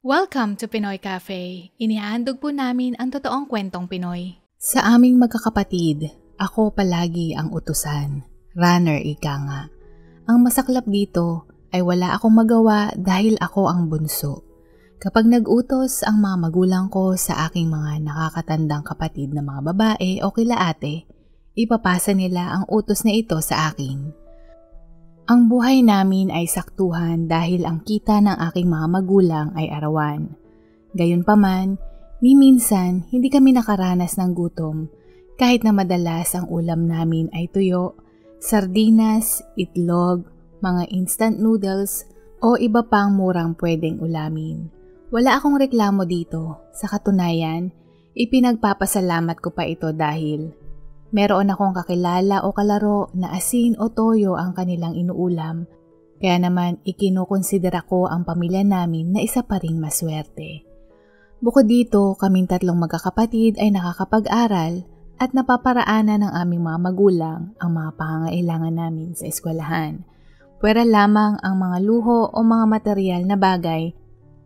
Welcome to Pinoy Cafe. Inihahandog po namin ang totoong kwentong Pinoy. Sa aming magkakapatid, ako palagi ang utusan. Runner ika nga. Ang masaklap dito ay wala akong magawa dahil ako ang bunso. Kapag nag-utos ang mga magulang ko sa aking mga nakakatandang kapatid na mga babae o kila ate, ipapasa nila ang utos na ito sa akin. Ang buhay namin ay saktuhan dahil ang kita ng aking mga magulang ay arawan. Gayunpaman, ni minsan hindi kami nakaranas ng gutom kahit na madalas ang ulam namin ay tuyo, sardinas, itlog, mga instant noodles o iba pang murang pwedeng ulamin. Wala akong reklamo dito. Sa katunayan, ipinagpapasalamat ko pa ito dahil meron akong kakilala o kalaro na asin o toyo ang kanilang inuulam, kaya naman ikinukonsidera ko ang pamilya namin na isa pa ring maswerte. Bukod dito, kaming tatlong magkakapatid ay nakakapag-aral at napaparaanan ng aming mga magulang ang mga pangangailangan namin sa eskwelahan. Pwera lamang ang mga luho o mga material na bagay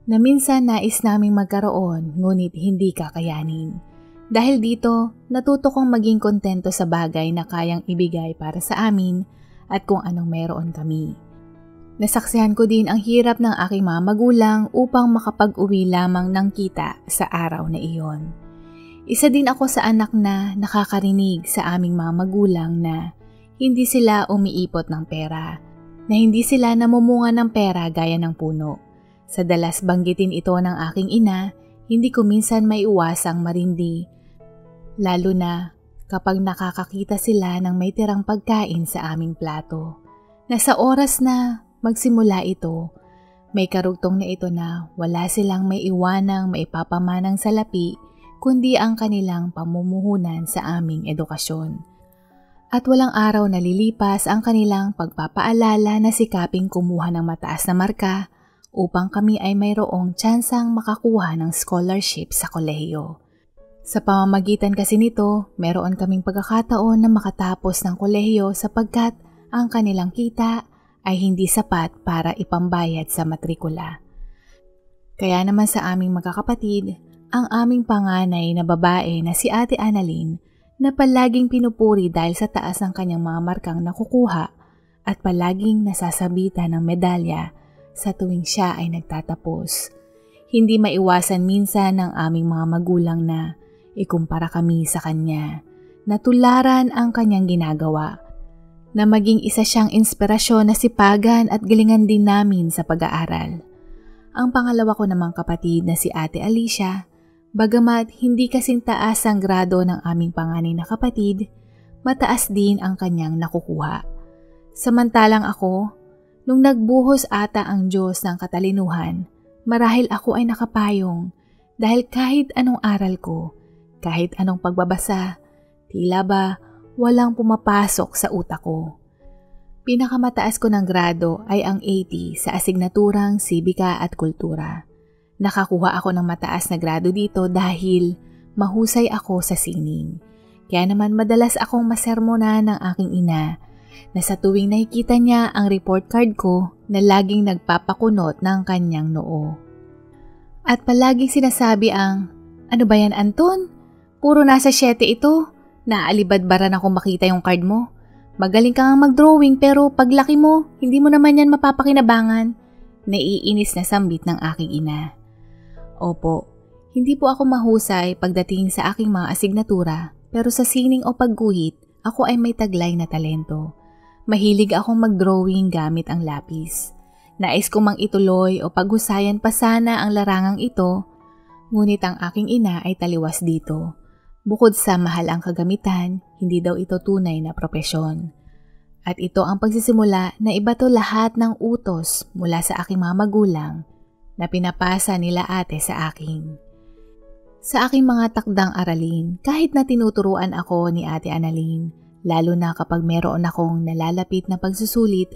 na minsan nais naming magkaroon ngunit hindi kakayanin. Dahil dito, natuto kong maging kontento sa bagay na kayang ibigay para sa amin at kung anong meron kami. Nasaksihan ko din ang hirap ng aking mga magulang upang makapag-uwi lamang ng kita sa araw na iyon. Isa din ako sa anak na nakakarinig sa aming mga magulang na hindi sila umiipot ng pera, na hindi sila namumunga ng pera gaya ng puno. Sa dalas banggitin ito ng aking ina, hindi ko minsan maiuwasang marindi, lalo na kapag nakakakita sila ng may tirang pagkain sa aming plato. Nasa oras na magsimula ito, may karugtong na ito na wala silang may iwanang maipapamanang salapi kundi ang kanilang pamumuhunan sa aming edukasyon. At walang araw na lilipas ang kanilang pagpapaalala na sikaping kumuha ng mataas na marka upang kami ay mayroong tsansang makakuha ng scholarship sa kolehiyo. Sa pamamagitan kasi nito, meron kaming pagkakataon na makatapos ng kolehiyo sapagkat ang kanilang kita ay hindi sapat para ipambayad sa matrikula. Kaya naman sa aming magkakapatid, ang aming panganay na babae na si Ate Annalyn na palaging pinupuri dahil sa taas ng kanyang mga markang nakukuha at palaging nasasabitan ng medalya sa tuwing siya ay nagtatapos. Hindi maiwasan minsan ng aming mga magulang na ikumpara kami sa kanya, na tularan ang kanyang ginagawa, na maging isa siyang inspirasyon na sipagan at galingan din namin sa pag-aaral. Ang pangalawa ko namang kapatid na si Ate Alicia, bagamat hindi kasing taas ang grado ng aming panganay na kapatid, mataas din ang kanyang nakukuha. Samantalang ako, nung nagbuhos ata ang Diyos ng katalinuhan, marahil ako ay nakapayong dahil kahit anong aral ko, kahit anong pagbabasa, tila ba walang pumapasok sa utak ko. Pinakamataas ko ng grado ay ang 80 sa asignaturang Sibika at Kultura. Nakakuha ako ng mataas na grado dito dahil mahusay ako sa sining. Kaya naman madalas akong masermonan ng aking ina na sa tuwing nakikita niya ang report card ko na laging nagpapakunot ng kanyang noo. At palaging sinasabi ang, "Ano ba yan, Anton? Puro nasa 7 ito. Naalibadbaran ako makita yung card mo. Magaling ka nga mag-drawing pero paglaki mo, hindi mo naman yan mapapakinabangan." Naiinis na sambit ng aking ina. Opo, hindi po ako mahusay pagdating sa aking mga asignatura pero sa sining o pagguhit, ako ay may taglay na talento. Mahilig akong mag-drawing gamit ang lapis. Nais ko mang ituloy o paghusayan pa sana ang larangang ito, ngunit ang aking ina ay taliwas dito. Bukod sa mahal ang kagamitan, hindi daw ito tunay na propesyon. At ito ang pagsisimula na ibato lahat ng utos mula sa aking mga magulang na pinapasa nila ate sa akin. Sa aking mga takdang aralin, kahit na tinuturuan ako ni Ate Annalyn, lalo na kapag meron akong nalalapit na pagsusulit,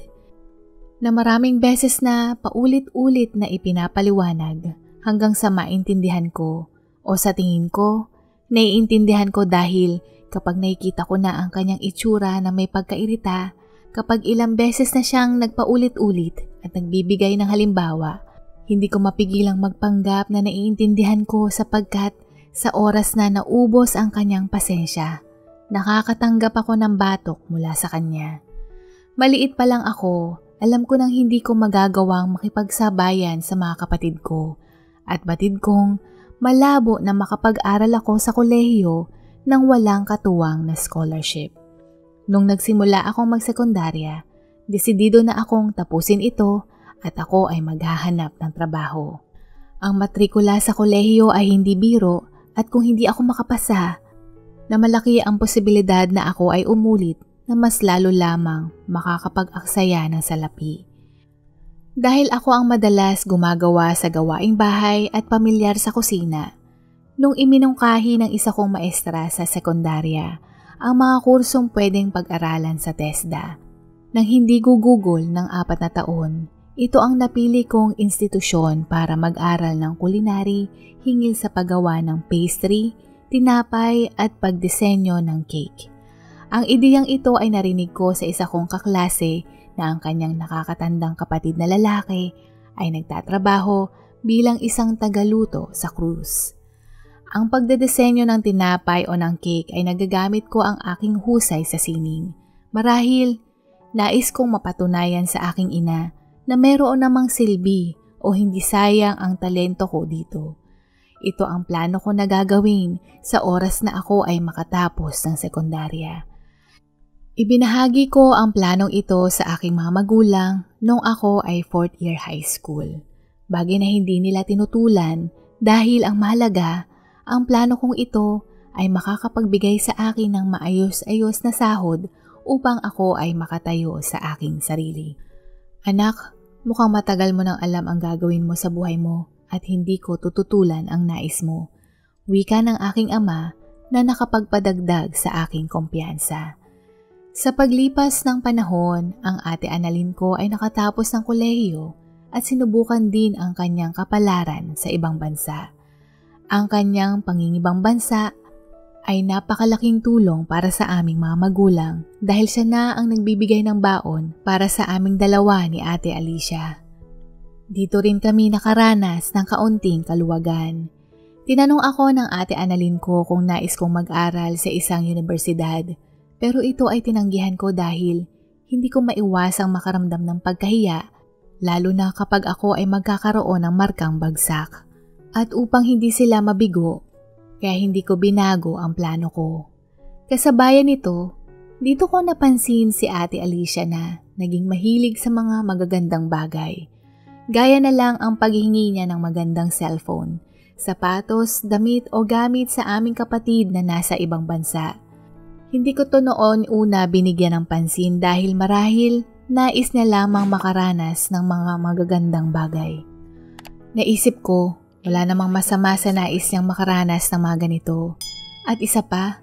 na maraming beses na paulit-ulit na ipinapaliwanag hanggang sa maintindihan ko o sa tingin ko, naiintindihan ko dahil kapag nakikita ko na ang kanyang itsura na may pagkairita, kapag ilang beses na siyang nagpaulit-ulit at nagbibigay ng halimbawa, Hindi ko mapigilang magpanggap na naiintindihan ko sapagkat sa oras na naubos ang kanyang pasensya, nakakatanggap ako ng batok mula sa kanya. Maliit pa lang ako, alam ko nang hindi ko magagawang makipagsabayan sa mga kapatid ko at batid kong malabo na makapag-aral ako sa kolehiyo nang walang katuwang na scholarship. Nung nagsimula akong magsekundarya, desidido na akong tapusin ito at ako ay maghahanap ng trabaho. Ang matrikula sa kolehiyo ay hindi biro at kung hindi ako makapasa, na malaki ang posibilidad na ako ay umulit na mas lalo lamang makakapag-aksaya ng salapi. Dahil ako ang madalas gumagawa sa gawaing bahay at pamilyar sa kusina, nung iminungkahi ng isa kong maestra sa sekundarya ang mga kursong pwedeng pag-aralan sa TESDA, nang hindi gugugol ng 4 na taon, ito ang napili kong institusyon para mag-aral ng culinary hinggil sa paggawa ng pastry, tinapay at pagdisenyo ng cake. Ang ideyang ito ay narinig ko sa isa kong kaklase na ang kanyang nakakatandang kapatid na lalaki ay nagtatrabaho bilang isang tagaluto sa cruise. Ang pagdedesenyo ng tinapay o ng cake ay nagagamit ko ang aking husay sa sining. Marahil, nais kong mapatunayan sa aking ina na meron namang silbi o hindi sayang ang talento ko dito. Ito ang plano ko na gagawin sa oras na ako ay makatapos ng sekundarya. Ibinahagi ko ang planong ito sa aking mga magulang nung ako ay 4th year high school. Bagay na hindi nila tinutulan dahil ang mahalaga, ang plano kong ito ay makakapagbigay sa akin ng maayos-ayos na sahod upang ako ay makatayo sa aking sarili. Anak, mukhang matagal mo nang alam ang gagawin mo sa buhay mo at hindi ko tututulan ang nais mo. Wika ng aking ama na nakapagpadagdag sa aking kumpiyansa. Sa paglipas ng panahon, ang ate Annalyn ko ay nakatapos ng kolehiyo at sinubukan din ang kanyang kapalaran sa ibang bansa. Ang kanyang pangingibang bansa ay napakalaking tulong para sa aming mga magulang dahil siya na ang nagbibigay ng baon para sa aming dalawa ni Ate Alicia. Dito rin kami nakaranas ng kaunting kaluwagan. Tinanong ako ng Ate Annalyn ko kung nais kong mag-aral sa isang universidad, pero ito ay tinanggihan ko dahil hindi ko maiwasang makaramdam ng pagkahiya, lalo na kapag ako ay magkakaroon ng markang bagsak. At upang hindi sila mabigo, kaya hindi ko binago ang plano ko. Kasabayan nito, dito ko napansin si Ate Alicia na naging mahilig sa mga magagandang bagay. Gaya na lang ang paghingi niya ng magandang cellphone, sapatos, damit o gamit sa aming kapatid na nasa ibang bansa. Hindi ko to noon una binigyan ng pansin dahil marahil nais niya lamang makaranas ng mga magagandang bagay. Naisip ko, wala namang masama sa nais niyang makaranas ng mga ganito. At isa pa,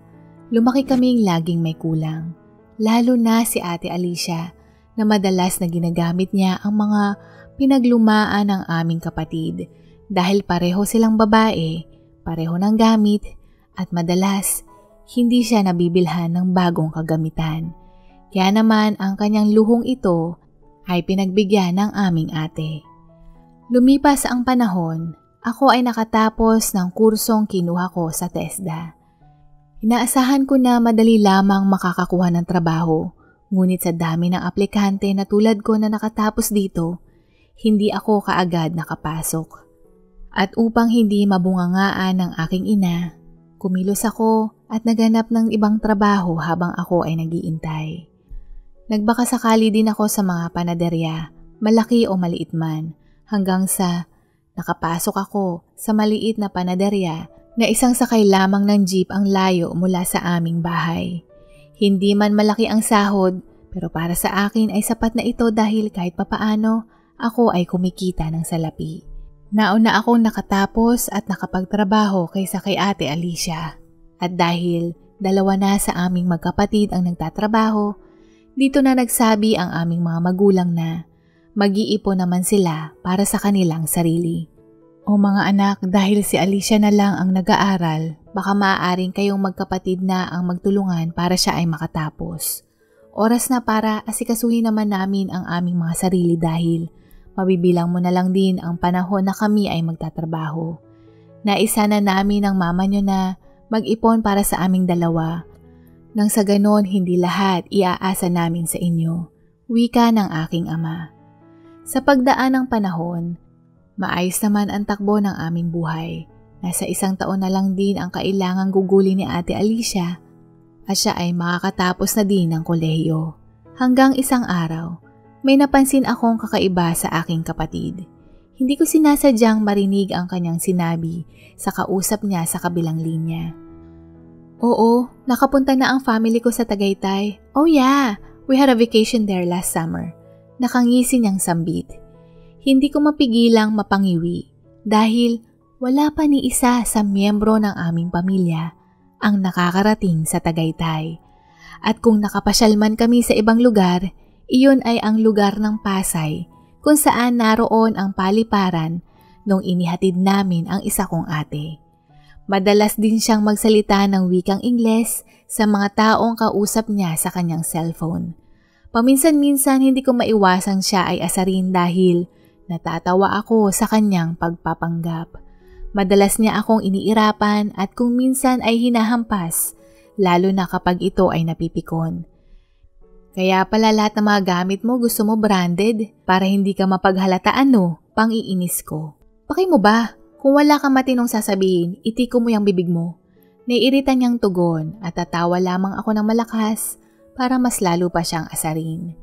lumaki kaming laging may kulang. Lalo na si Ate Alicia na madalas na ginagamit niya ang mga pinaglumaan ng aming kapatid dahil pareho silang babae, pareho ng gamit at madalas hindi siya nabibilhan ng bagong kagamitan. Kaya naman ang kanyang luhong ito ay pinagbigyan ng aming ate. Lumipas ang panahon, ako ay nakatapos ng kursong kinuha ko sa TESDA. Inaasahan ko na madali lamang makakakuha ng trabaho, ngunit sa dami ng aplikante na tulad ko na nakatapos dito, hindi ako kaagad nakapasok. At upang hindi mabungangaan ng aking ina, kumilos ako at naganap ng ibang trabaho habang ako ay nag-iintay. Nagbaka sakali din ako sa mga panaderya, malaki o maliit man, hanggang sa nakapasok ako sa maliit na panaderya na isang sakay lamang ng jeep ang layo mula sa aming bahay. Hindi man malaki ang sahod, pero para sa akin ay sapat na ito dahil kahit papaano ako ay kumikita ng salapi. Nauna akong nakatapos at nakapagtrabaho kaysa kay Ate Alicia. At dahil dalawa na sa aming magkapatid ang nagtatrabaho, dito na nagsabi ang aming mga magulang na mag-iipon naman sila para sa kanilang sarili. O mga anak, dahil si Alicia na lang ang nag-aaral, baka maaaring kayong magkapatid na ang magtulungan para siya ay makatapos. Oras na para asikasuhin naman namin ang aming mga sarili dahil Mabibilang mo na lang din ang panahon na kami ay magtatrabaho. Naisa na namin ng mama nyo na mag-ipon para sa aming dalawa. Nang sa ganon hindi lahat iaasa namin sa inyo. Wika ng aking ama. Sa pagdaan ng panahon, maayos naman ang takbo ng aming buhay. Nasa 1 taon na lang din ang kailangang gugulin ni Ate Alicia at siya ay makakatapos na din ng kolehiyo. Hanggang isang araw, may napansin akong kakaiba sa aking kapatid. Hindi ko sinasadyang marinig ang kanyang sinabi sa kausap niya sa kabilang linya. Oo, nakapunta na ang family ko sa Tagaytay. Oh yeah, we had a vacation there last summer. Nakangisi niyang sambit. Hindi ko mapigilang mapangiwi dahil wala pa ni isa sa miyembro ng aming pamilya ang nakakarating sa Tagaytay. At kung nakapasyal man kami sa ibang lugar, iyon ay ang lugar ng Pasay kung saan naroon ang paliparan nung inihatid namin ang isa kong ate. Madalas din siyang magsalita ng wikang Ingles sa mga taong kausap niya sa kanyang cellphone. Paminsan-minsan hindi ko maiwasang siya ay asarin dahil natatawa ako sa kanyang pagpapanggap. Madalas niya akong iniirapan at kung minsan ay hinahampas, lalo na kapag ito ay napipikon. Kaya pala lahat ng mga gamit mo gusto mo branded para hindi ka mapaghalataan pang-iinis ko. Paki mo ba? Kung wala kang matinong sasabihin, itiko mo yung bibig mo. Naiirita niyang tugon at tatawa lamang ako ng malakas para mas lalo pa siyang asarin.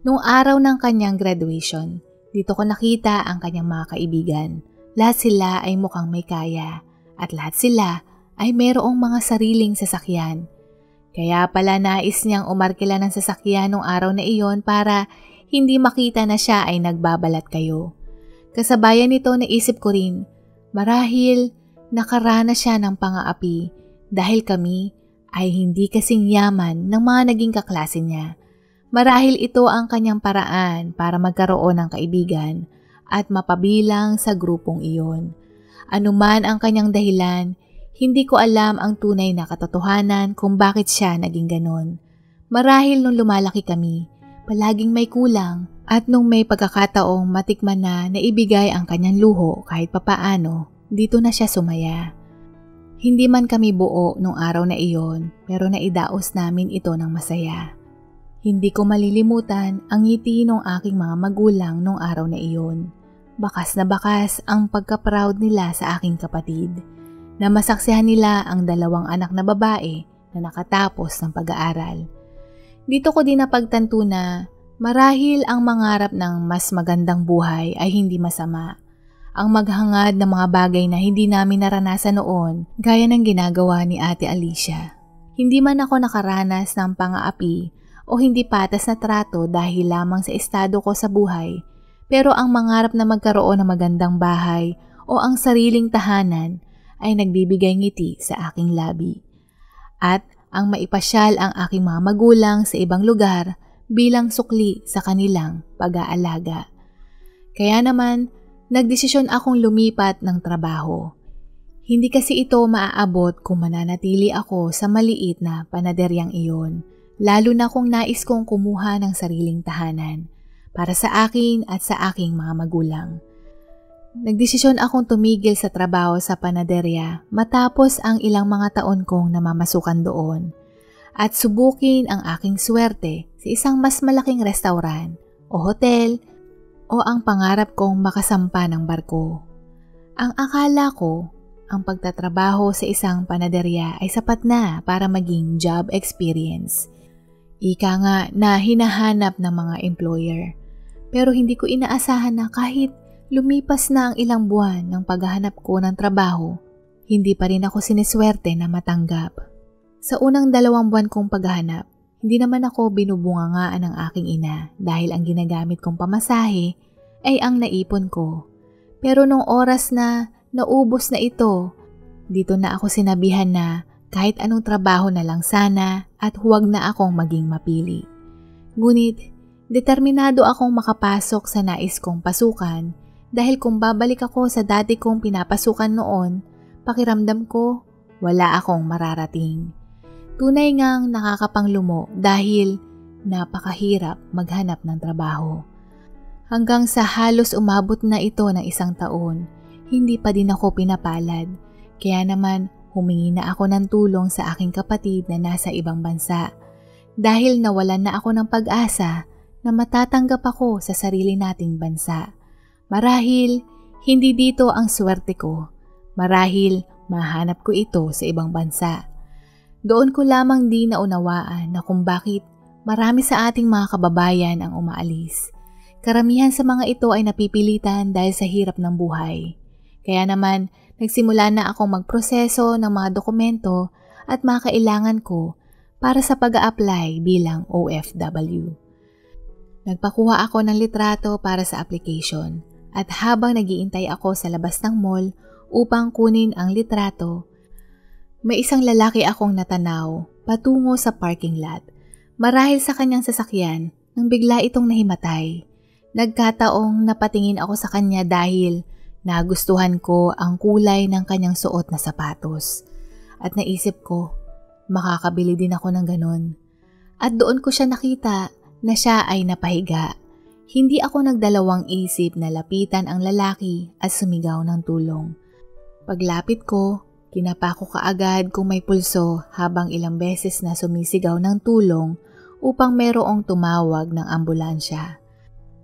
Noong araw ng kanyang graduation, dito ko nakita ang kanyang mga kaibigan. Lahat sila ay mukhang may kaya at lahat sila ay mayroong mga sariling sasakyan. Kaya pala nais niyang umarkila ng sasakyan noong araw na iyon para hindi makita na siya ay nagbabalat kayo. Kasabayan nito naisip ko rin, marahil nakaranas siya ng pang-aapi dahil kami ay hindi kasing yaman ng mga naging kaklase niya. Marahil ito ang kanyang paraan para magkaroon ng kaibigan at mapabilang sa grupong iyon. Anuman ang kanyang dahilan, hindi ko alam ang tunay na katotohanan kung bakit siya naging ganon. Marahil nung lumalaki kami, palaging may kulang at nung may pagkakataong matikman na naibigay ang kanyang luho kahit papaano, dito na siya sumaya. Hindi man kami buo nung araw na iyon pero naidaos namin ito ng masaya. Hindi ko malilimutan ang ngiti ng aking mga magulang nung araw na iyon. Bakas na bakas ang pagka-proud nila sa aking kapatid na masaksihan nila ang 2 anak na babae na nakatapos ng pag-aaral. Dito ko din napagtanto na marahil ang mangarap ng mas magandang buhay ay hindi masama. Ang maghangad ng mga bagay na hindi namin naranasan noon gaya ng ginagawa ni Ate Alicia. Hindi man ako nakaranas ng pang-aapi o hindi patas na trato dahil lamang sa estado ko sa buhay, pero ang mangarap na magkaroon ng magandang bahay o ang sariling tahanan ay nagbibigay ngiti sa aking labi. At ang maipasyal ang aking mga magulang sa ibang lugar bilang sukli sa kanilang pag-aalaga. Kaya naman, nagdesisyon akong lumipat ng trabaho. Hindi kasi ito maaabot kung mananatili ako sa maliit na panaderyang iyon, lalo na kung nais kong kumuha ng sariling tahanan para sa akin at sa aking mga magulang. Nagdesisyon akong tumigil sa trabaho sa panaderya matapos ang ilang mga taon kong namamasukan doon at subukin ang aking swerte sa isang mas malaking restaurant o hotel o ang pangarap kong makasampa ng barko. Ang akala ko, ang pagtatrabaho sa isang panaderya ay sapat na para maging job experience. Ika nga na hinahanap ng mga employer. Pero hindi ko inaasahan na kahit lumipas na ang ilang buwan ng paghahanap ko ng trabaho, hindi pa rin ako siniswerte na matanggap. Sa unang 2 buwan kong paghahanap, hindi naman ako binubungangaan ng aking ina dahil ang ginagamit kong pamasahe ay ang naipon ko. Pero nung oras na naubos na ito, dito na ako sinabihan na kahit anong trabaho na lang sana at huwag na akong maging mapili. Ngunit, determinado akong makapasok sa nais kong pasukan dahil kung babalik ako sa dati kong pinapasukan noon, pakiramdam ko wala akong mararating. Tunay ngang nakakapanglumo dahil napakahirap maghanap ng trabaho. Hanggang sa halos umabot na ito ng 1 taon, hindi pa din ako pinapalad. Kaya naman humingi na ako ng tulong sa aking kapatid na nasa ibang bansa. Dahil nawalan na ako ng pag-asa na matatanggap ako sa sarili nating bansa. Marahil, hindi dito ang swerte ko. Marahil, mahanap ko ito sa ibang bansa. Doon ko lamang di naunawaan na kung bakit marami sa ating mga kababayan ang umaalis. Karamihan sa mga ito ay napipilitan dahil sa hirap ng buhay. Kaya naman, nagsimula na akong magproseso ng mga dokumento at mga kailangan ko para sa pag-a-apply bilang OFW. Nagpakuha ako ng litrato para sa application at habang nagiintay ako sa labas ng mall upang kunin ang litrato, may isang lalaki akong natanaw patungo sa parking lot. Marahil sa kanyang sasakyan nang bigla itong nahimatay. Nagkataong napatingin ako sa kanya dahil nagustuhan ko ang kulay ng kanyang suot na sapatos. At naisip ko, makakabili din ako ng ganun. At doon ko siya nakita na siya ay napahiga. Hindi ako nagdalawang isip na lapitan ang lalaki at sumigaw ng tulong. Paglapit ko, kinapa ko kaagad kung may pulso habang ilang beses na sumisigaw ng tulong upang merong tumawag ng ambulansya.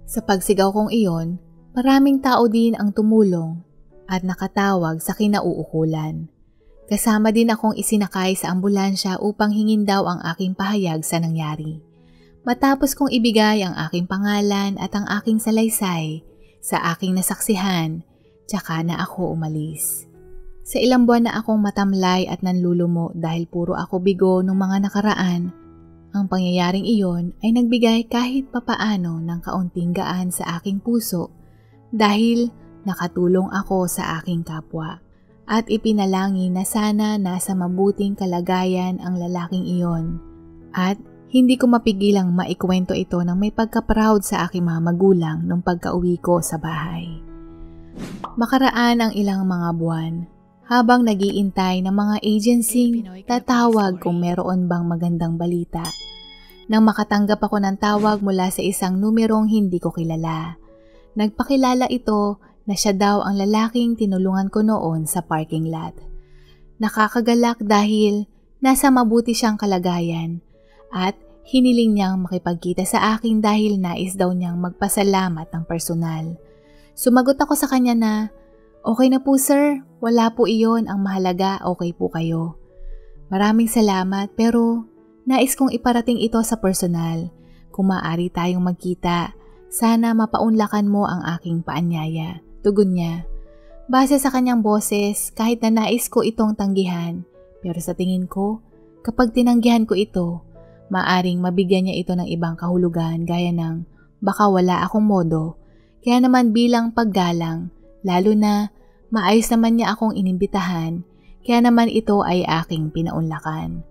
Sa pagsigaw kong iyon, maraming tao din ang tumulong at nakatawag sa kinauukulan. Kasama din akong isinakay sa ambulansya upang hingin daw ang aking pahayag sa nangyari. Matapos kong ibigay ang aking pangalan at ang aking salaysay sa aking nasaksihan, tsaka na ako umalis. Sa ilang buwan na akong matamlay at nanlulumo dahil puro ako bigo nung mga nakaraan, ang pangyayaring iyon ay nagbigay kahit papaano ng kaunting gaan sa aking puso dahil nakatulong ako sa aking kapwa. At ipinalangin na sana nasa mabuting kalagayan ang lalaking iyon. At hindi ko mapigilang maikwento ito ng may pagka-proud sa aking mga magulang nung pagka-uwi ko sa bahay. Makaraan ang ilang mga buwan habang nag-iintay ng mga agencying tatawag kung meron bang magandang balita. Nang makatanggap ako ng tawag mula sa isang numerong hindi ko kilala. Nagpakilala ito na siya daw ang lalaking tinulungan ko noon sa parking lot. Nakakagalak dahil nasa mabuti siyang kalagayan at hiniling niyang makipagkita sa akin dahil nais daw niyang magpasalamat ng personal. Sumagot ako sa kanya na, "Okay na po sir, wala po iyon, ang mahalaga okay po kayo. Maraming salamat pero nais kong iparating ito sa personal. Kung maaari tayong magkita, sana mapaunlakan mo ang aking paanyaya." Tugon niya. Base sa kanyang boses, kahit na nais ko itong tanggihan, pero sa tingin ko, kapag tinanggihan ko ito, maaring mabigyan niya ito ng ibang kahulugan gaya ng baka wala akong modo. Kaya naman bilang paggalang, lalo na maayos naman niya akong inimbitahan, kaya naman ito ay aking pinaunlakan.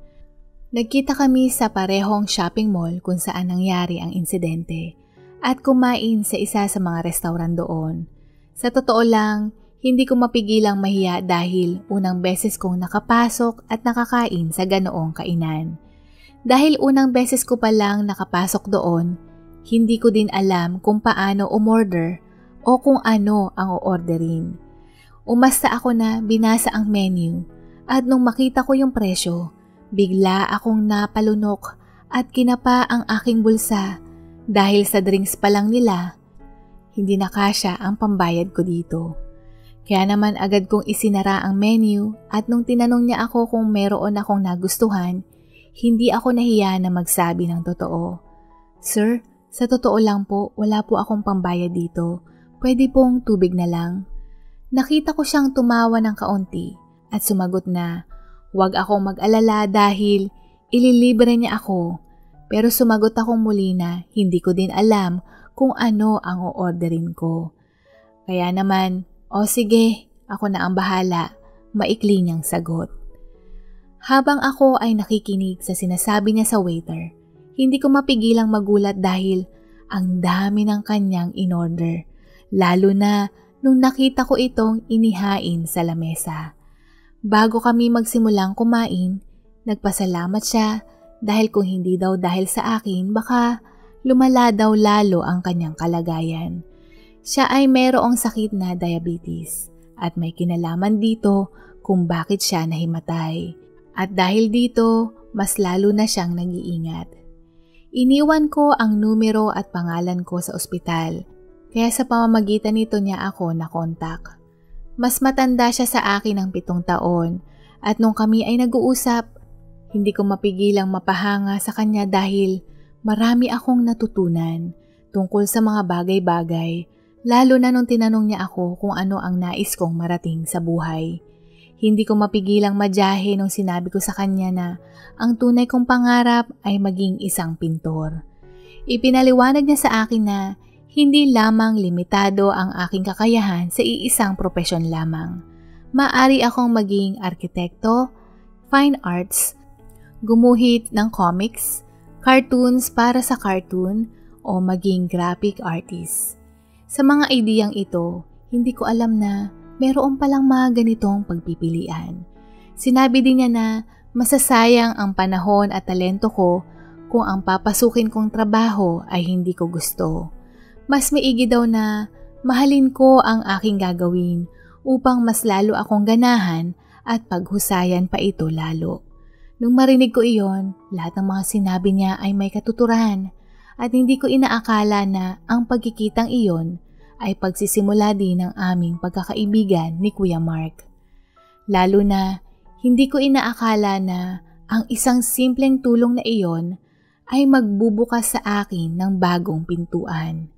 Nagkita kami sa parehong shopping mall kung saan nangyari ang insidente at kumain sa isa sa mga restaurant doon. Sa totoo lang, hindi ko mapigilang mahiya dahil unang beses kong nakapasok at nakakain sa ganoong kainan. Dahil unang beses ko pa lang nakapasok doon, hindi ko din alam kung paano umorder o kung ano ang o-orderin. Umasta ako na binasa ang menu at nung makita ko yung presyo, bigla akong napalunok at kinapa ang aking bulsa dahil sa drinks pa lang nila. Hindi na kasya ang pambayad ko dito. Kaya naman agad kong isinara ang menu at nung tinanong niya ako kung meron akong nagustuhan, hindi ako nahiya na magsabi ng totoo. "Sir, sa totoo lang po, wala po akong pambayad dito. Pwede pong tubig na lang." Nakita ko siyang tumawa ng kaunti at sumagot na, "Huwag akong mag-alala dahil ililibre niya ako." Pero sumagot akong muli na hindi ko din alam kung ano ang o-orderin ko. Kaya naman, "O sige, ako na ang bahala," maikli niyang sagot. Habang ako ay nakikinig sa sinasabi niya sa waiter, hindi ko mapigilang magulat dahil ang dami ng kanyang in-order, lalo na nung nakita ko itong inihain sa lamesa. Bago kami magsimulang kumain, nagpasalamat siya dahil kung hindi daw dahil sa akin, baka lumala daw lalo ang kanyang kalagayan. Siya ay mayroong sakit na diabetes at may kinalaman dito kung bakit siya nahimatay. At dahil dito, mas lalo na siyang nag-iingat. Iniwan ko ang numero at pangalan ko sa ospital, kaya sa pamamagitan nito niya ako nakontak. Mas matanda siya sa akin ng 7 taon at nung kami ay nag-uusap, hindi ko mapigilang mapahanga sa kanya dahil marami akong natutunan tungkol sa mga bagay-bagay, lalo na nung tinanong niya ako kung ano ang nais kong marating sa buhay. Hindi ko mapigilang madyahe nung sinabi ko sa kanya na ang tunay kong pangarap ay maging isang pintor. Ipinaliwanag niya sa akin na hindi lamang limitado ang aking kakayahan sa iisang propesyon lamang. Maaari akong maging arkitekto, fine arts, gumuhit ng comics, cartoons para sa cartoon, o maging graphic artist. Sa mga ideyang ito, hindi ko alam na meron palang mga ganitong pagpipilian. Sinabi din niya na masasayang ang panahon at talento ko kung ang papasukin kong trabaho ay hindi ko gusto. Mas maigi daw na mahalin ko ang aking gagawin upang mas lalo akong ganahan at paghusayan pa ito lalo. Nung marinig ko iyon, lahat ng mga sinabi niya ay may katuturan at hindi ko inaakala na ang pagkikitang iyon ay pagsisimula din ng aming pagkakaibigan ni Kuya Mark. Lalo na hindi ko inaakala na ang isang simpleng tulong na iyon ay magbubukas sa akin ng bagong pintuan.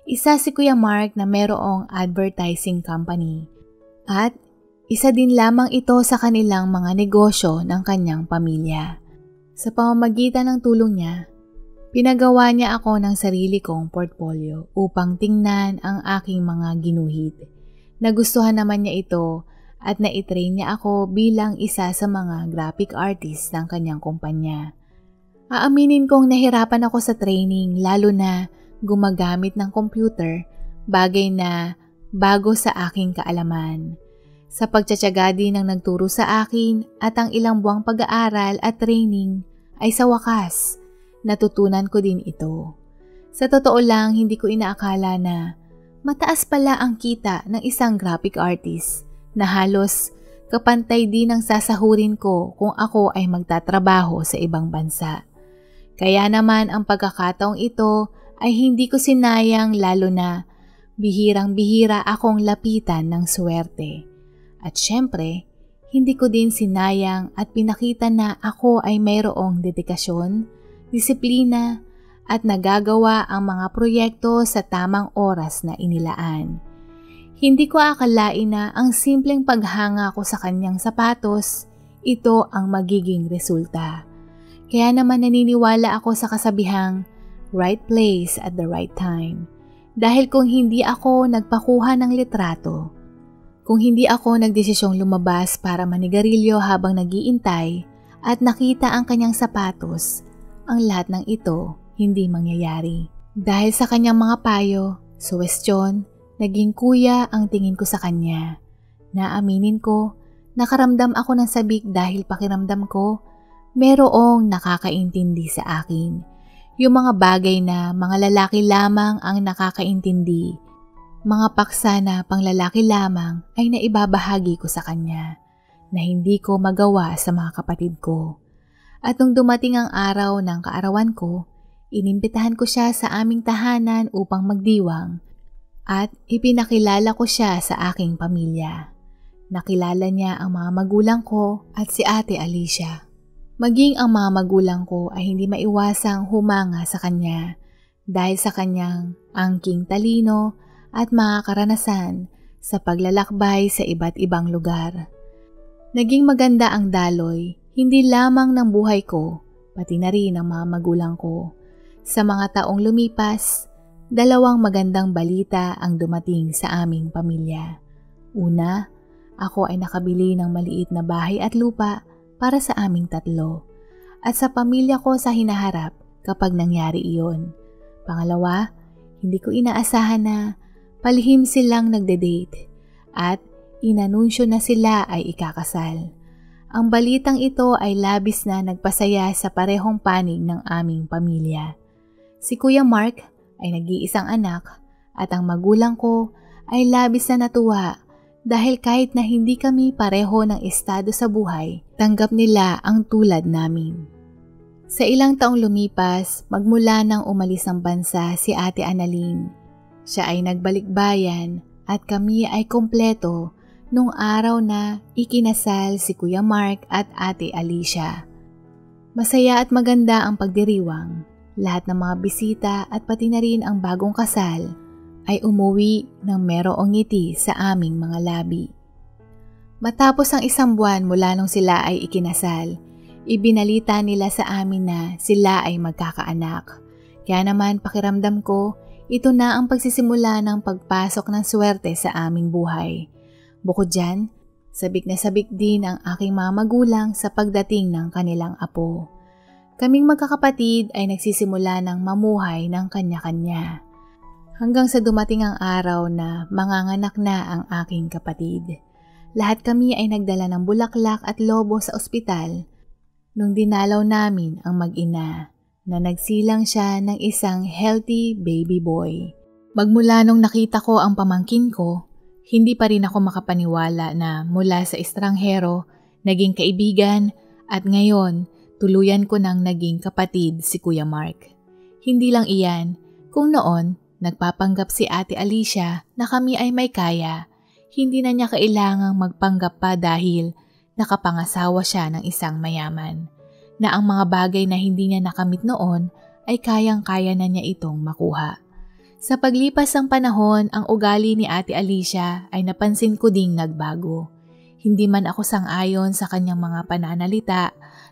Isa si Kuya Mark na mayroong advertising company at isa din lamang ito sa kanilang mga negosyo ng kanyang pamilya. Sa pamamagitan ng tulong niya, pinagawa niya ako ng sarili kong portfolio upang tingnan ang aking mga ginuhit. Nagustuhan naman niya ito at naitrain niya ako bilang isa sa mga graphic artist ng kanyang kumpanya. Aaminin kong nahirapan ako sa training lalo na gumagamit ng computer, bagay na bago sa aking kaalaman. Sa pagtsatsaga din ng nagturo sa akin at ang ilang buwang pag-aaral at training ay sa wakas, natutunan ko din ito. Sa totoo lang, hindi ko inaakala na mataas pala ang kita ng isang graphic artist na halos kapantay din ang sasahurin ko kung ako ay magtatrabaho sa ibang bansa. Kaya naman ang pagkakataong ito ay hindi ko sinayang lalo na bihirang-bihira akong lapitan ng swerte. At syempre, hindi ko din sinayang at pinakita na ako ay mayroong dedikasyon, disiplina at nagagawa ang mga proyekto sa tamang oras na inilaan. Hindi ko akalain na ang simpleng paghanga ko sa kanyang sapatos, ito ang magiging resulta. Kaya naman naniniwala ako sa kasabihang right place at the right time. Dahil kung hindi ako nagpakuha ng litrato, kung hindi ako nagdesisyong lumabas para manigarilyo habang nag-iintay at nakita ang kanyang sapatos, ang lahat ng ito hindi mangyayari. Dahil sa kanyang mga payo, suwestyon, naging kuya ang tingin ko sa kanya. Naaminin ko, nakaramdam ako ng sabik dahil pakiramdam ko, merong nakakaintindi sa akin. Yung mga bagay na mga lalaki lamang ang nakakaintindi, mga paksa na panglalaki lamang ay naibabahagi ko sa kanya na hindi ko magawa sa mga kapatid ko. At nung dumating ang araw ng kaarawan ko, inimbitahan ko siya sa aming tahanan upang magdiwang at ipinakilala ko siya sa aking pamilya. Nakilala niya ang mga magulang ko at si Ate Alicia. Maging ang mga magulang ko ay hindi maiwasang humanga sa kanya dahil sa kanyang angking talino at mga karanasan sa paglalakbay sa iba't ibang lugar. Naging maganda ang daloy, hindi lamang ng buhay ko, pati na rin ng mga magulang ko. Sa mga taong lumipas, 2 magandang balita ang dumating sa aming pamilya. Una, ako ay nakabili ng maliit na bahay at lupa para sa aming 3 at sa pamilya ko sa hinaharap kapag nangyari iyon. Pangalawa, hindi ko inaasahan na palihim silang nagde-date at inanunsyo na sila ay ikakasal. Ang balitang ito ay labis na nagpasaya sa parehong panig ng aming pamilya. Si Kuya Mark ay nag-iisang anak at ang magulang ko ay labis na natuwa dahil kahit na hindi kami pareho ng estado sa buhay, tanggap nila ang tulad namin. Sa ilang taong lumipas, magmula nang umalis ng bansa si Ate Annalyn, siya ay nagbalik bayan at kami ay kompleto nung araw na ikinasal si Kuya Mark at Ate Alicia. Masaya at maganda ang pagdiriwang. Lahat ng mga bisita at pati na rin ang bagong kasal ay umuwi ng merong ngiti sa aming mga labi. Matapos ang isang buwan mula nung sila ay ikinasal, ibinalita nila sa amin na sila ay magkakaanak. Kaya naman pakiramdam ko, ito na ang pagsisimula ng pagpasok ng swerte sa aming buhay. Bukod dyan, sabik na sabik din ang aking mga magulang sa pagdating ng kanilang apo. Kaming magkakapatid ay nagsisimula ng mamuhay ng kanya-kanya. Hanggang sa dumating ang araw na manganganak na ang aking kapatid. Lahat kami ay nagdala ng bulaklak at lobo sa ospital nung dinalaw namin ang mag-ina na nagsilang siya ng isang healthy baby boy. Magmula nung nakita ko ang pamangkin ko, hindi pa rin ako makapaniwala na mula sa estranghero, naging kaibigan at ngayon tuluyan ko nang naging kapatid si Kuya Mark. Hindi lang iyan, kung noon nagpapanggap si Ate Alicia na kami ay may kaya, hindi na niya kailangang magpanggap pa dahil nakapangasawa siya ng isang mayaman, na ang mga bagay na hindi niya nakamit noon ay kayang-kaya na niya itong makuha. Sa paglipas ng panahon, ang ugali ni Ate Alicia ay napansin ko ding nagbago. Hindi man ako sang-ayon sa kanyang mga pananalita,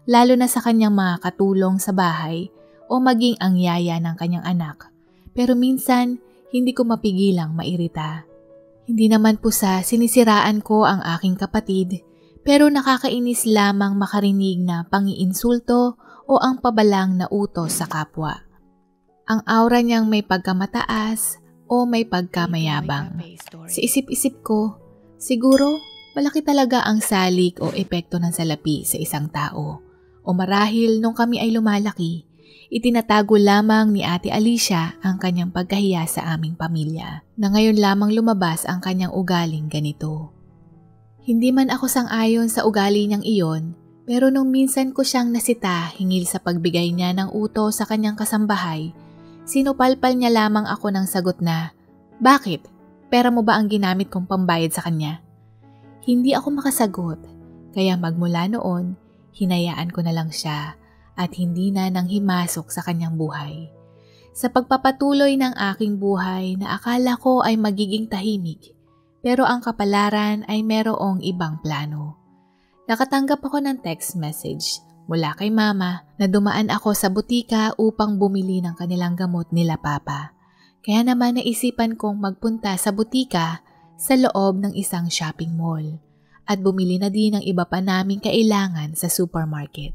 lalo na sa kanyang mga katulong sa bahay o maging ang yaya ng kanyang anak. Pero minsan, hindi ko mapigilang mairita. Hindi naman po sa sinisiraan ko ang aking kapatid, pero nakakainis lamang makarinig na pangiinsulto o ang pabalang na utos sa kapwa. Ang aura niyang may pagkamataas o may pagkamayabang. Sa isip-isip ko, siguro malaki talaga ang salik o epekto ng salapi sa isang tao. O marahil nung kami ay lumalaki, itinatago lamang ni Ate Alicia ang kanyang pagkahiya sa aming pamilya, na ngayon lamang lumabas ang kanyang ugaling ganito. Hindi man ako sang-ayon sa ugali niyang iyon, pero nung minsan ko siyang nasita hingil sa pagbigay niya ng utos sa kanyang kasambahay, sinupalpal niya lamang ako ng sagot na, "Bakit? Pera mo ba ang ginamit kong pambayad sa kanya?" Hindi ako makasagot, kaya magmula noon, hinayaan ko na lang siya at hindi na nang himasok sa kanyang buhay. Sa pagpapatuloy ng aking buhay na akala ko ay magiging tahimik, pero ang kapalaran ay merong ibang plano. Nakatanggap ako ng text message mula kay mama na dumaan ako sa butika upang bumili ng kanilang gamot nila papa. Kaya naman naisipan kong magpunta sa butika sa loob ng isang shopping mall at bumili na din ng iba pa naming kailangan sa supermarket.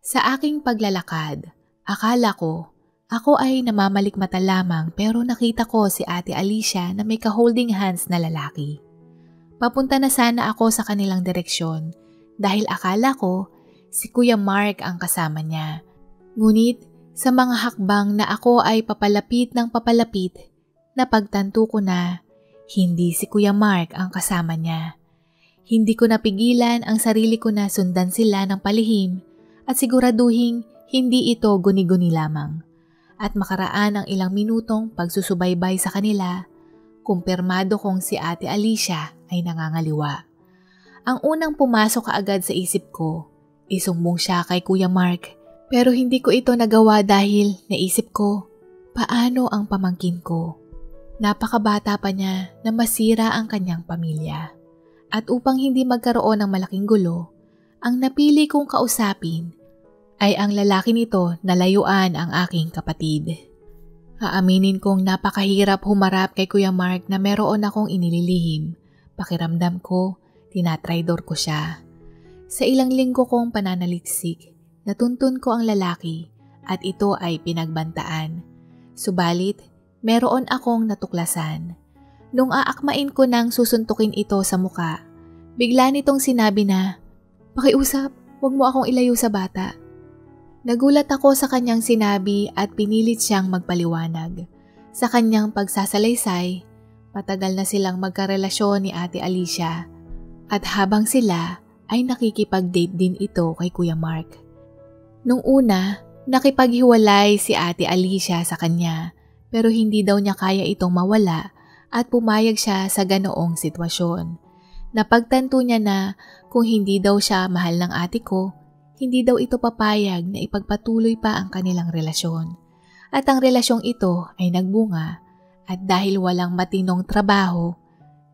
Sa aking paglalakad, akala ko, ako ay namamalikmata lamang pero nakita ko si Ate Alicia na may ka-holding hands na lalaki. Papunta na sana ako sa kanilang direksyon dahil akala ko si Kuya Mark ang kasama niya. Ngunit sa mga hakbang na ako ay papalapit ng papalapit, napagtanto ko na hindi si Kuya Mark ang kasama niya. Hindi ko napigilan ang sarili ko na sundan sila ng palihim at siguraduhing hindi ito guni-guni lamang. At makaraan ang ilang minutong pagsusubaybay sa kanila, kumpirmado kong si Ate Alicia ay nangangaliwa. Ang unang pumasok kaagad sa isip ko, isumbong siya kay Kuya Mark. Pero hindi ko ito nagawa dahil naisip ko, paano ang pamangkin ko? Napakabata pa niya na masira ang kanyang pamilya. At upang hindi magkaroon ng malaking gulo, ang napili kong kausapin ay ang lalaki nito na layuan ang aking kapatid. Aaminin kong napakahirap humarap kay Kuya Mark na meron akong inililihim. Pakiramdam ko, tinatraidor ko siya. Sa ilang linggo kong pananaliksik, natuntun ko ang lalaki at ito ay pinagbantaan. Subalit, meron akong natuklasan. Nung aakmain ko nang susuntukin ito sa muka, bigla nitong sinabi na, "Pakiusap, huwag mo akong ilayo sa bata." Nagulat ako sa kanyang sinabi at pinilit siyang magpaliwanag. Sa kanyang pagsasalaysay, matagal na silang magkarelasyon ni Ate Alicia at habang sila ay nakikipag-date din ito kay Kuya Mark. Nung una, nakipaghiwalay si Ate Alicia sa kanya pero hindi daw niya kaya itong mawala at pumayag siya sa ganoong sitwasyon. Napagtanto niya na kung hindi daw siya mahal ng ate ko, hindi daw ito papayag na ipagpatuloy pa ang kanilang relasyon. At ang relasyong ito ay nagbunga at dahil walang matinong trabaho,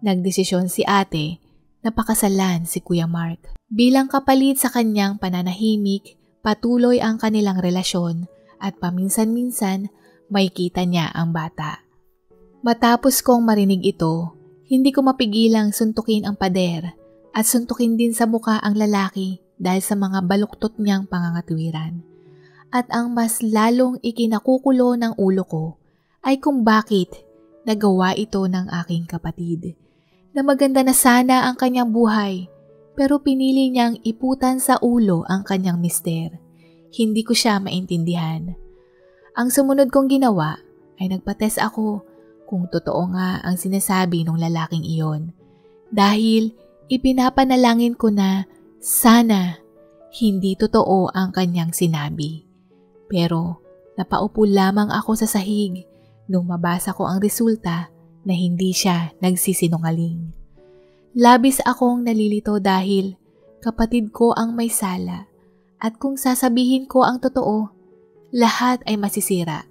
nagdesisyon si ate na pakasalan si Kuya Mark. Bilang kapalit sa kanyang pananahimik, patuloy ang kanilang relasyon at paminsan-minsan may kita niya ang bata. Matapos kong marinig ito, hindi ko mapigilang suntukin ang pader at suntukin din sa muka ang lalaki dahil sa mga baluktot niyang pangangatwiran. At ang mas lalong ikinakukulo ng ulo ko ay kung bakit nagawa ito ng aking kapatid. Na maganda na sana ang kanyang buhay pero pinili niyang iputan sa ulo ang kanyang mister. Hindi ko siya maintindihan. Ang sumunod kong ginawa ay nagpates ako kung totoo nga ang sinasabi ng lalaking iyon. Dahil ipinapanalangin ko na sana hindi totoo ang kanyang sinabi. Pero napaupo lamang ako sa sahig nung mabasa ko ang resulta na hindi siya nagsisinungaling. Labis akong nalilito dahil kapatid ko ang may sala at kung sasabihin ko ang totoo, lahat ay masisira.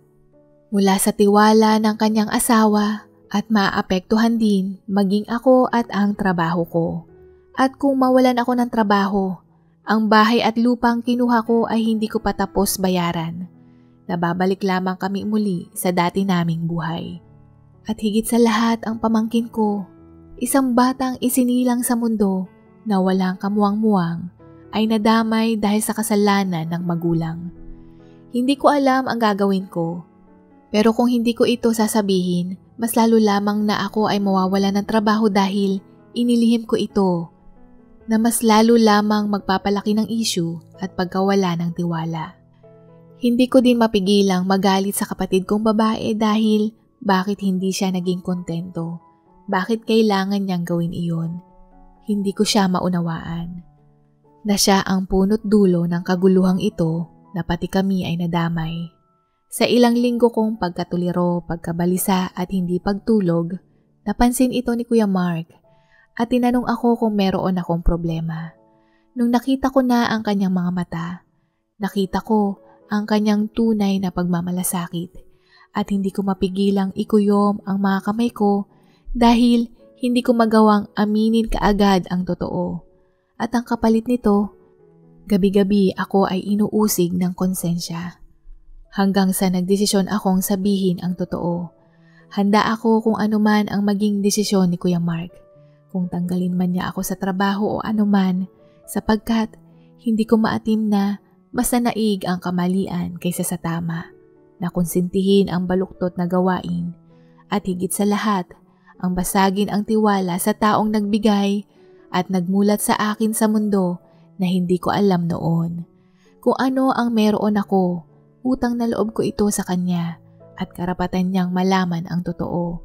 Mula sa tiwala ng kanyang asawa at maapektuhan din maging ako at ang trabaho ko. At kung mawalan ako ng trabaho, ang bahay at lupang kinuha ko ay hindi ko pa tapos bayaran. Nababalik lamang kami muli sa dati naming buhay. At higit sa lahat ang pamangkin ko, isang batang isinilang sa mundo na walang kamuwang-muwang ay nadamay dahil sa kasalanan ng magulang. Hindi ko alam ang gagawin ko. Pero kung hindi ko ito sasabihin, mas lalo lamang na ako ay mawawala ng trabaho dahil inilihim ko ito na mas lalo lamang magpapalaki ng issue at pagkawala ng tiwala. Hindi ko din mapigilang magalit sa kapatid kong babae dahil bakit hindi siya naging kontento? Bakit kailangan niyang gawin iyon? Hindi ko siya maunawaan. Na siya ang punot dulo ng kaguluhang ito na pati kami ay nadamay. Sa ilang linggo kong pagkatuliro, pagkabalisa at hindi pagtulog, napansin ito ni Kuya Mark at tinanong ako kung meron akong problema. Nung nakita ko na ang kanyang mga mata, nakita ko ang kanyang tunay na pagmamalasakit at hindi ko mapigilang ikuyom ang mga kamay ko dahil hindi ko magawang aminin kaagad ang totoo. At ang kapalit nito, gabi-gabi ako ay inuusig ng konsensya. Hanggang sa nagdesisyon akong sabihin ang totoo. Handa ako kung anuman ang maging desisyon ni Kuya Mark. Kung tanggalin man niya ako sa trabaho o anuman, sapagkat hindi ko maatim na mas nanaig ang kamalian kaysa sa tama, na konsintihin ang baluktot na gawain, at higit sa lahat, ang basagin ang tiwala sa taong nagbigay at nagmulat sa akin sa mundo na hindi ko alam noon. Kung ano ang meron ako, utang na loob ko ito sa kanya at karapatan niyang malaman ang totoo.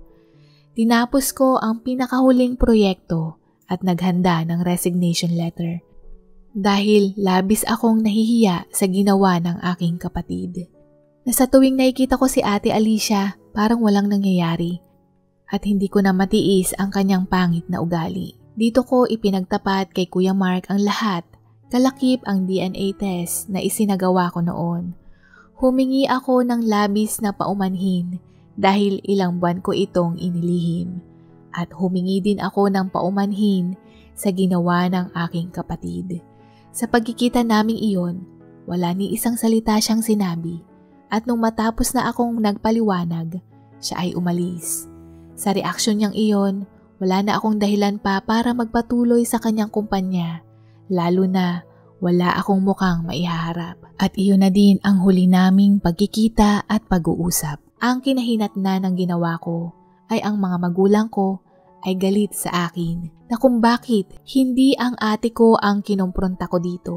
Tinapos ko ang pinakahuling proyekto at naghanda ng resignation letter dahil labis akong nahihiya sa ginawa ng aking kapatid. Na sa tuwing nakikita ko si Ate Alicia, parang walang nangyayari at hindi ko na matiis ang kanyang pangit na ugali. Dito ko ipinagtapat kay Kuya Mark ang lahat, kalakip ang DNA test na isinagawa ko noon. Humingi ako ng labis na paumanhin dahil ilang buwan ko itong inilihim at humingi din ako ng paumanhin sa ginawa ng aking kapatid. Sa pagkikita naming iyon, wala ni isang salita siyang sinabi at nung matapos na akong nagpaliwanag, siya ay umalis. Sa reaksyon niyang iyon, wala na akong dahilan pa para magpatuloy sa kanyang kumpanya, lalo na wala akong mukhang maihaharap. At iyon na din ang huli naming pagkikita at pag-uusap. Ang kinahinatnan ng ginawa ko ay ang mga magulang ko ay galit sa akin na kung bakit hindi ang ate ko ang kinumpronta ko dito.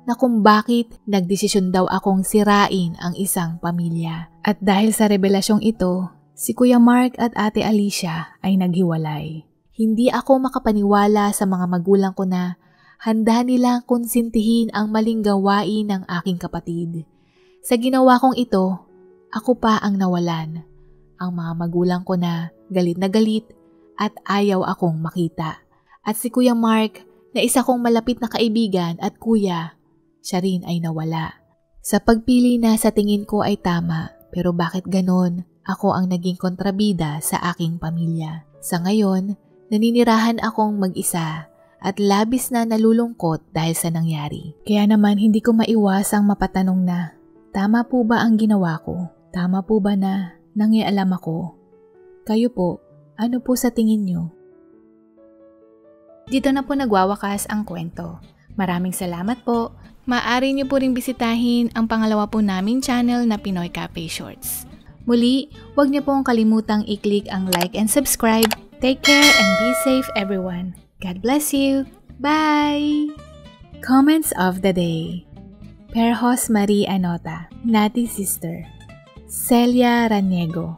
na kung bakit nagdesisyon daw akong sirain ang isang pamilya. At dahil sa revelasyong ito, si Kuya Mark at Ate Alicia ay naghiwalay. Hindi ako makapaniwala sa mga magulang ko na handa nilang konsintihin ang maling gawain ng aking kapatid. Sa ginawa kong ito, ako pa ang nawalan. Ang mga magulang ko na galit at ayaw akong makita. At si Kuya Mark na isa kong malapit na kaibigan at kuya, siya rin ay nawala. Sa pagpili na sa tingin ko ay tama, pero bakit ganon? Ako ang naging kontrabida sa aking pamilya. Sa ngayon, naninirahan akong mag-isa at labis na nalulungkot dahil sa nangyari. Kaya naman hindi ko maiwasang mapatanong na, tama po ba ang ginawa ko? Tama po ba na nangialam ako? Kayo po, ano po sa tingin nyo? Dito na po nagwawakas ang kwento. Maraming salamat po. Maaari niyo po ring bisitahin ang pangalawa po naming channel na Pinoy Cafe Shorts. Muli, huwag niyo pong kalimutang i-click ang like and subscribe. Take care and be safe everyone. God bless you. Bye! Comments of the day. Perhos Marie Anota, Nati Sister. Celia Raniego.